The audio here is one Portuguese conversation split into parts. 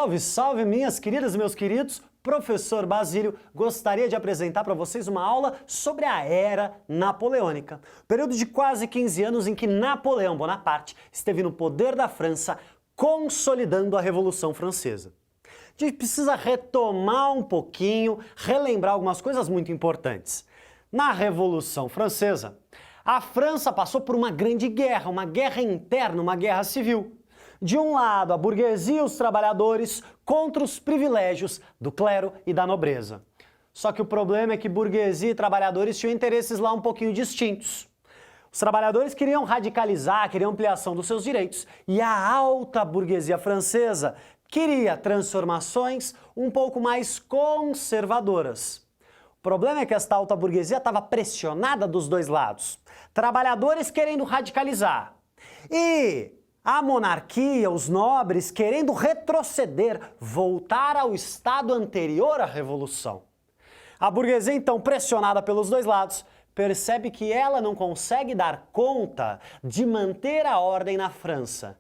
Salve, salve, minhas queridas e meus queridos! Professor Basílio gostaria de apresentar para vocês uma aula sobre a Era Napoleônica. Período de quase 15 anos em que Napoleão Bonaparte esteve no poder da França, consolidando a Revolução Francesa. A gente precisa retomar um pouquinho, relembrar algumas coisas muito importantes. Na Revolução Francesa, a França passou por uma grande guerra, uma guerra interna, uma guerra civil. De um lado, a burguesia e os trabalhadores contra os privilégios do clero e da nobreza. Só que o problema é que burguesia e trabalhadores tinham interesses lá um pouquinho distintos. Os trabalhadores queriam radicalizar, queriam ampliação dos seus direitos, e a alta burguesia francesa queria transformações um pouco mais conservadoras. O problema é que esta alta burguesia estava pressionada dos dois lados. Trabalhadores querendo radicalizar e a monarquia, os nobres, querendo retroceder, voltar ao estado anterior à Revolução. A burguesia, então, pressionada pelos dois lados, percebe que ela não consegue dar conta de manter a ordem na França.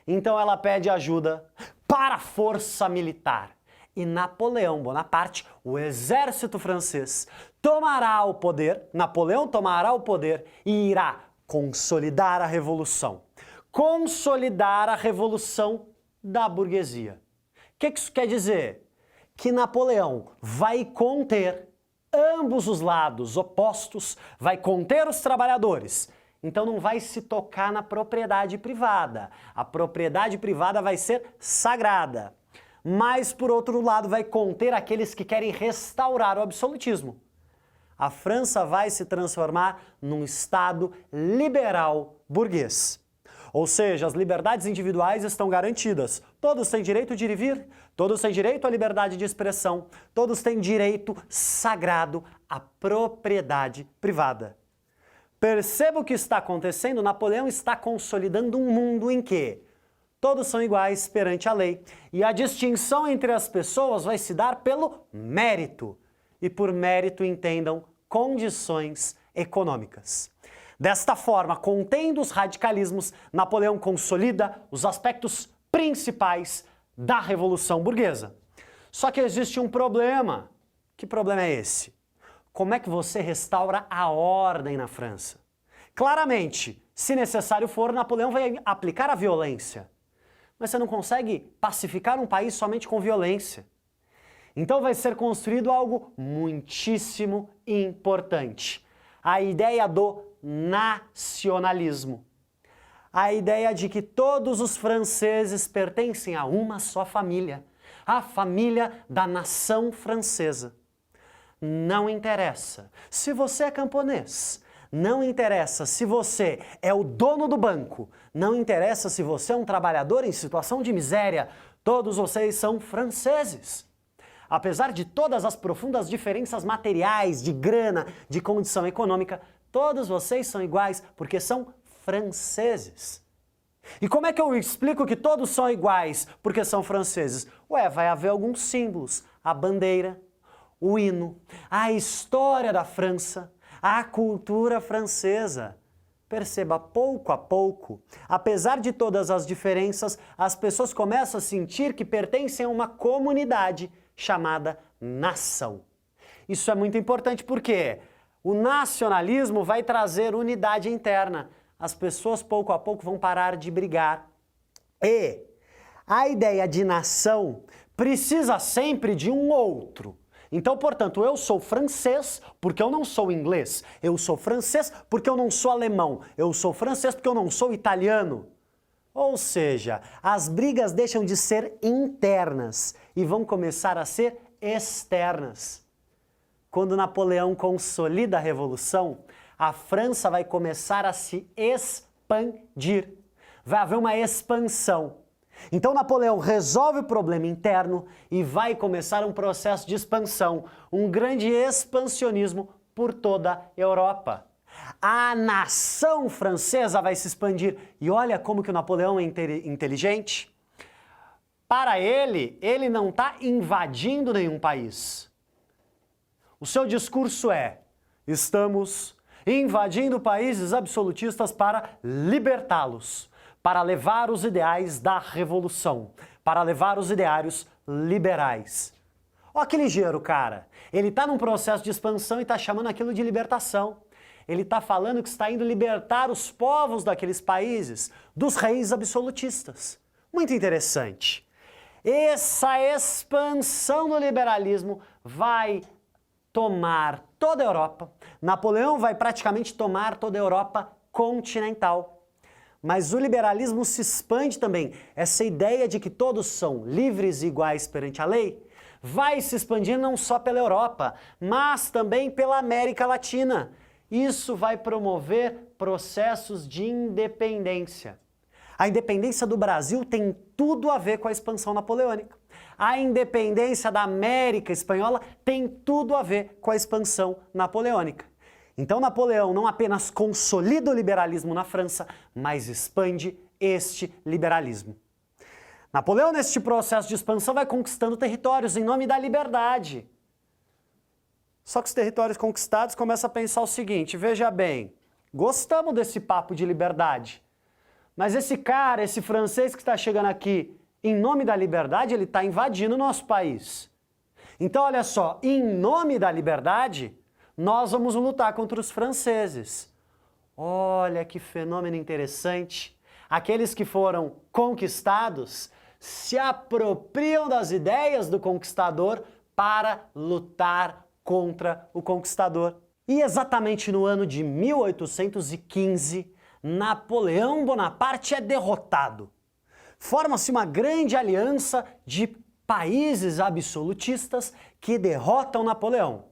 Então ela pede ajuda para a força militar. E Napoleão Bonaparte, o exército francês, tomará o poder, Napoleão tomará o poder e irá consolidar a Revolução. Consolidar a revolução da burguesia. O que isso quer dizer? Que Napoleão vai conter ambos os lados opostos, vai conter os trabalhadores. Então não vai se tocar na propriedade privada. A propriedade privada vai ser sagrada. Mas, por outro lado, vai conter aqueles que querem restaurar o absolutismo. A França vai se transformar num Estado liberal burguês. Ou seja, as liberdades individuais estão garantidas. Todos têm direito de ir e vir, todos têm direito à liberdade de expressão, todos têm direito sagrado à propriedade privada. Perceba o que está acontecendo, Napoleão está consolidando um mundo em que todos são iguais perante a lei e a distinção entre as pessoas vai se dar pelo mérito. E por mérito entendam condições econômicas. Desta forma, contendo os radicalismos, Napoleão consolida os aspectos principais da Revolução Burguesa. Só que existe um problema. Que problema é esse? Como é que você restaura a ordem na França? Claramente, se necessário for, Napoleão vai aplicar a violência. Mas você não consegue pacificar um país somente com violência. Então vai ser construído algo muitíssimo importante. A ideia do nacionalismo. A ideia de que todos os franceses pertencem a uma só família, a família da nação francesa. Não interessa se você é camponês, não interessa se você é o dono do banco, não interessa se você é um trabalhador em situação de miséria, todos vocês são franceses. Apesar de todas as profundas diferenças materiais, de grana, de condição econômica, todos vocês são iguais porque são franceses. E como é que eu explico que todos são iguais porque são franceses? Ué, vai haver alguns símbolos. A bandeira, o hino, a história da França, a cultura francesa. Perceba, pouco a pouco, apesar de todas as diferenças, as pessoas começam a sentir que pertencem a uma comunidade chamada nação. Isso é muito importante porque o nacionalismo vai trazer unidade interna. As pessoas pouco a pouco vão parar de brigar. E a ideia de nação precisa sempre de um outro. Então, portanto, eu sou francês porque eu não sou inglês. Eu sou francês porque eu não sou alemão. Eu sou francês porque eu não sou italiano. Ou seja, as brigas deixam de ser internas e vão começar a ser externas. Quando Napoleão consolida a Revolução, a França vai começar a se expandir. Vai haver uma expansão. Então Napoleão resolve o problema interno e vai começar um processo de expansão, um grande expansionismo por toda a Europa. A nação francesa vai se expandir. E olha como que o Napoleão é inteligente. Para ele não está invadindo nenhum país. O seu discurso é: estamos invadindo países absolutistas para libertá-los, para levar os ideais da revolução, para levar os ideários liberais. Ó que ligeiro, cara. Ele está num processo de expansão e está chamando aquilo de libertação. Ele está falando que está indo libertar os povos daqueles países dos reis absolutistas. Muito interessante. Essa expansão do liberalismo vai tomar toda a Europa. Napoleão vai praticamente tomar toda a Europa continental. Mas o liberalismo se expande também. Essa ideia de que todos são livres e iguais perante a lei vai se expandir não só pela Europa, mas também pela América Latina. Isso vai promover processos de independência. A independência do Brasil tem tudo a ver com a expansão napoleônica. A independência da América Espanhola tem tudo a ver com a expansão napoleônica. Então Napoleão não apenas consolida o liberalismo na França, mas expande este liberalismo. Napoleão, neste processo de expansão, vai conquistando territórios em nome da liberdade. Só que os territórios conquistados começam a pensar o seguinte, veja bem, gostamos desse papo de liberdade, mas esse cara, esse francês que está chegando aqui, em nome da liberdade, ele está invadindo o nosso país. Então, olha só, em nome da liberdade, nós vamos lutar contra os franceses. Olha que fenômeno interessante. Aqueles que foram conquistados se apropriam das ideias do conquistador para lutar contra o conquistador. E exatamente no ano de 1815, Napoleão Bonaparte é derrotado. Forma-se uma grande aliança de países absolutistas que derrotam Napoleão.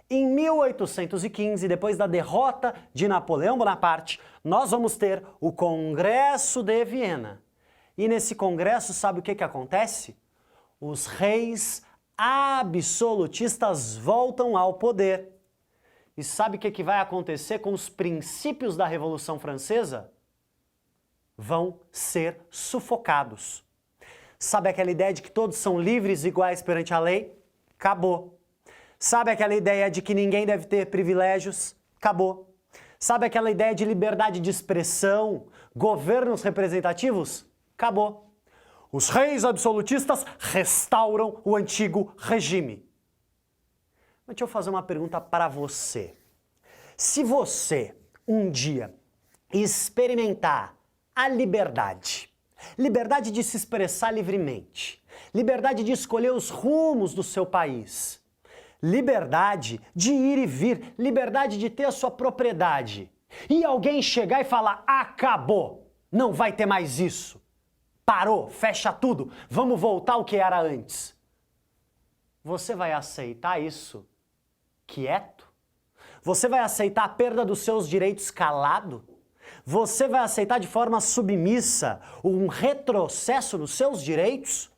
Em 1815, depois da derrota de Napoleão Bonaparte, nós vamos ter o Congresso de Viena. E nesse congresso, sabe o que acontece? Os reis absolutistas voltam ao poder. E sabe o que vai acontecer com os princípios da Revolução Francesa? Vão ser sufocados. Sabe aquela ideia de que todos são livres e iguais perante a lei? Acabou. Sabe aquela ideia de que ninguém deve ter privilégios? Acabou. Sabe aquela ideia de liberdade de expressão, governos representativos? Acabou. Os reis absolutistas restauram o antigo regime. Mas deixa eu fazer uma pergunta para você. Se você, um dia, experimentar a liberdade de se expressar livremente, liberdade de escolher os rumos do seu país, liberdade de ir e vir, liberdade de ter a sua propriedade, e alguém chegar e falar, acabou, não vai ter mais isso, parou, fecha tudo, vamos voltar ao que era antes. Você vai aceitar isso quieto? Você vai aceitar a perda dos seus direitos calado? Você vai aceitar de forma submissa um retrocesso nos seus direitos?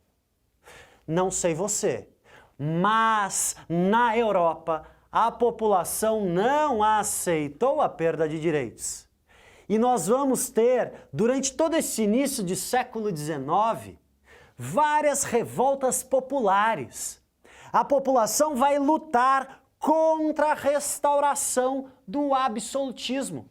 Não sei você, mas na Europa a população não aceitou a perda de direitos. E nós vamos ter, durante todo esse início de século XIX, várias revoltas populares. A população vai lutar contra a restauração do absolutismo.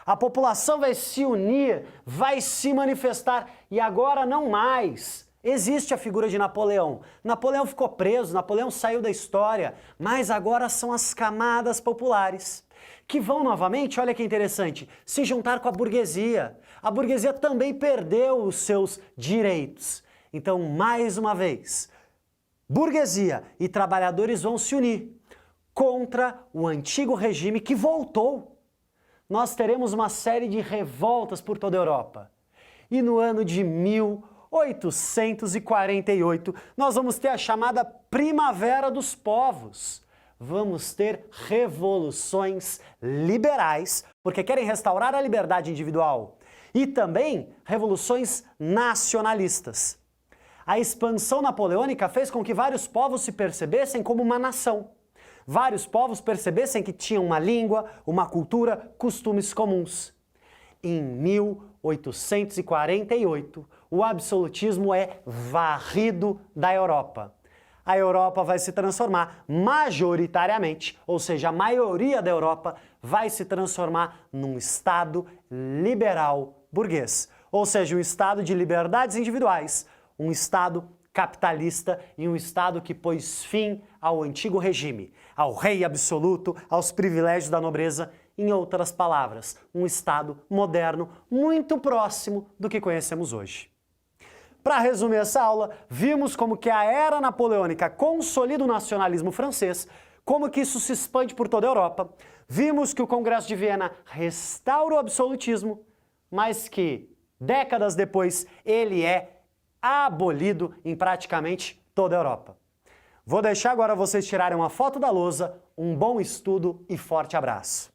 A população vai se unir, vai se manifestar e agora não mais existe a figura de Napoleão. Napoleão ficou preso, Napoleão saiu da história, mas agora são as camadas populares que vão novamente, olha que interessante, se juntar com a burguesia. A burguesia também perdeu os seus direitos. Então, mais uma vez, burguesia e trabalhadores vão se unir contra o antigo regime que voltou. Nós teremos uma série de revoltas por toda a Europa. E no ano de 1848, nós vamos ter a chamada Primavera dos Povos. Vamos ter revoluções liberais, porque querem restaurar a liberdade individual. E também revoluções nacionalistas. A expansão napoleônica fez com que vários povos se percebessem como uma nação. Vários povos percebessem que tinham uma língua, uma cultura, costumes comuns. Em 1848, o absolutismo é varrido da Europa. A Europa vai se transformar majoritariamente, ou seja, a maioria da Europa vai se transformar num Estado liberal burguês. Ou seja, um Estado de liberdades individuais, um Estado capitalista e um Estado que pôs fim ao antigo regime, ao rei absoluto, aos privilégios da nobreza. Em outras palavras, um Estado moderno muito próximo do que conhecemos hoje. Para resumir essa aula, vimos como que a era napoleônica consolida o nacionalismo francês, como que isso se expande por toda a Europa. Vimos que o Congresso de Viena restaura o absolutismo, mas que, décadas depois, ele é abolido em praticamente toda a Europa. Vou deixar agora vocês tirarem uma foto da lousa, um bom estudo e forte abraço.